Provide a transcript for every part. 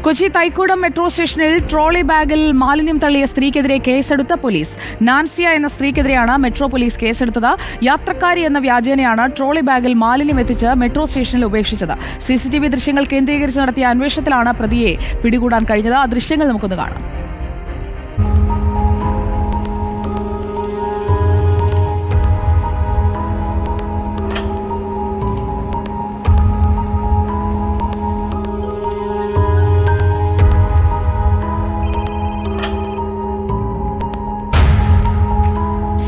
Kochi Thykoodam metro സ്റ്റേഷനിൽ trolley ബാഗിൽ മാലിന്യം തള്ളിയ സ്ത്രീക്കെതിരെ കേസെടുത്ത പോലീസ്. നാൻസിയ എന്ന സ്ത്രീക്കെതിരെയാണ് മെട്രോ പോലീസ് കേസെടുത്തത്. യാത്രക്കാരി എന്ന വ്യാജേനയാണ് ട്രോളി ബാഗിൽ മാലിന്യം എത്തിച്ച് മെട്രോ സ്റ്റേഷനിൽ ഉപേക്ഷിച്ചത്. CCTV ദൃശ്യങ്ങൾ കേന്ദ്രീകരിച്ച് നടത്തിയ അന്വേഷണത്തിലാണ് പ്രതിയെ പിടികൂടാൻ കഴിഞ്ഞത്. ആ ദൃശ്യങ്ങൾ നമുക്കൊന്ന് കാണാം.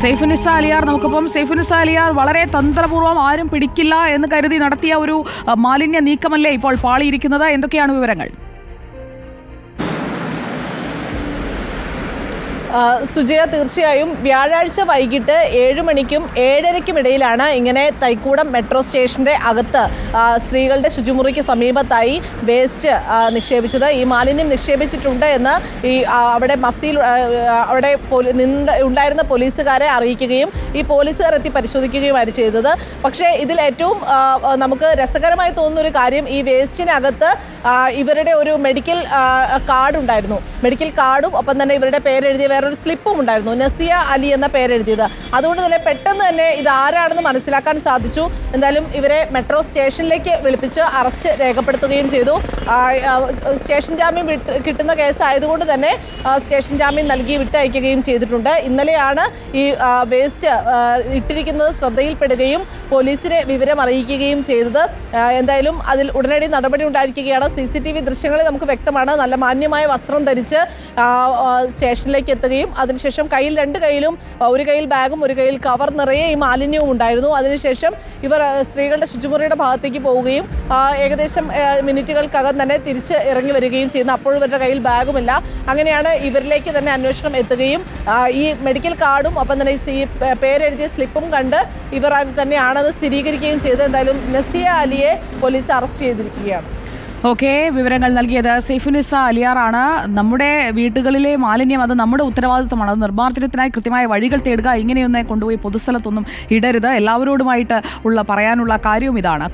സൈഫുനിസ അലിയാർ നമുക്കൊപ്പം. സൈഫുനിസ അലിയാർ, വളരെ തന്ത്രപൂർവ്വം ആരും പിടിക്കില്ല എന്ന് കരുതി നടത്തിയ ഒരു മാലിന്യ നീക്കമല്ലേ ഇപ്പോൾ പാളിയിരിക്കുന്നത്? എന്തൊക്കെയാണ് വിവരങ്ങൾ? സുജയ, തീർച്ചയായും വ്യാഴാഴ്ച വൈകിട്ട് 7 മണിക്കും 7:30ക്കും ഇടയിലാണ് ഇങ്ങനെ തൈക്കൂടം മെട്രോ സ്റ്റേഷന്റെ അകത്ത് സ്ത്രീകളുടെ ശുചിമുറിക്ക് സമീപത്തായി വേസ്റ്റ് നിക്ഷേപിച്ചത്. ഈ മാലിന്യം നിക്ഷേപിച്ചിട്ടുണ്ട് എന്ന് അവിടെ മഫ്തിയിൽ അവിടെ ഉണ്ടായിരുന്ന പോലീസുകാരെ അറിയിക്കുകയും ഈ പോലീസുകാർ എത്തി പരിശോധിക്കുകയുമാണ് ചെയ്തത്. പക്ഷേ ഇതിൽ ഏറ്റവും നമുക്ക് രസകരമായി തോന്നുന്ന ഒരു കാര്യം, ഈ വേസ്റ്റിനകത്ത് ഇവരുടെ ഒരു മെഡിക്കൽ കാർഡ് ഉണ്ടായിരുന്നു. മെഡിക്കൽ കാർഡും ഒപ്പം തന്നെ ഇവരുടെ പേരെഴുതിയ വേറൊരു സ്ലിപ്പും ഉണ്ടായിരുന്നു, നസിയ അലി എന്ന പേരെഴുതിയത്. അതുകൊണ്ട് തന്നെ പെട്ടെന്ന് തന്നെ ഇത് ആരാണെന്ന് മനസ്സിലാക്കാൻ സാധിച്ചു. എന്തായാലും ഇവരെ മെട്രോ സ്റ്റേഷനിലേക്ക് വിളിപ്പിച്ച് അറസ്റ്റ് രേഖപ്പെടുത്തുകയും ചെയ്തു. സ്റ്റേഷൻ ജാമ്യം കിട്ടുന്ന കേസായതുകൊണ്ട് തന്നെ സ്റ്റേഷൻ ജാമ്യം നൽകി വിട്ടയക്കുകയും ചെയ്തിട്ടുണ്ട്. ഇന്നലെയാണ് ഈ വേസ്റ്റ് ഇട്ടിരിക്കുന്നത് ശ്രദ്ധയിൽപ്പെടുകയും പോലീസിനെ വിവരം അറിയിക്കുകയും ചെയ്തത്. എന്തായാലും അതിൽ ഉടനടി നടപടി ഉണ്ടായിരിക്കുകയാണ്. CCTV ദൃശ്യങ്ങളിൽ നമുക്ക് വ്യക്തമാണ്, നല്ല മാന്യമായ വസ്ത്രം ധരിച്ച് സ്റ്റേഷനിലേക്ക് എത്തുകയും അതിനുശേഷം രണ്ട് കയ്യിലും, ഒരു കയ്യിൽ ബാഗും ഒരു കയ്യിൽ കവർ നിറയെ ഈ മാലിന്യവും ഉണ്ടായിരുന്നു. അതിനുശേഷം ഇവർ സ്ത്രീകളുടെ ശുചിമുറിയുടെ ഭാഗത്തേക്ക് പോവുകയും ഏകദേശം മിനിറ്റുകൾക്കകം തന്നെ തിരിച്ച് ഇറങ്ങി വരികയും ചെയ്യുന്നു. അപ്പോഴും ഇവരുടെ കയ്യിൽ ബാഗുമില്ല. അങ്ങനെയാണ് ഇവരിലേക്ക് തന്നെ അന്വേഷണം എത്തുകയും ഈ മെഡിക്കൽ കാർഡും ഒപ്പം തന്നെ ഈ പേരെഴുതിയ സ്ലിപ്പും കണ്ട് ഇവർ തന്നെയാണെന്ന് സ്ഥിരീകരിക്കുകയും ചെയ്ത് എന്തായാലും നസിയ അലിയെ പോലീസ് അറസ്റ്റ് ചെയ്തിരിക്കുകയാണ്. ഓക്കെ, വിവരങ്ങൾ നൽകിയത് സൈഫുനിസ അലിയാറാണ്. നമ്മുടെ വീടുകളിലെ മാലിന്യം അത് നമ്മുടെ ഉത്തരവാദിത്തമാണ്. അത് നിർമ്മാർജ്ജനത്തിനായി കൃത്യമായ വഴികൾ തേടുക. ഇങ്ങനെയൊന്നും കൊണ്ടുപോയി പൊതുസ്ഥലത്തൊന്നും ഇടരുത്. എല്ലാവരോടുമായിട്ട് പറയാനുള്ള കാര്യവും ഇതാണ്.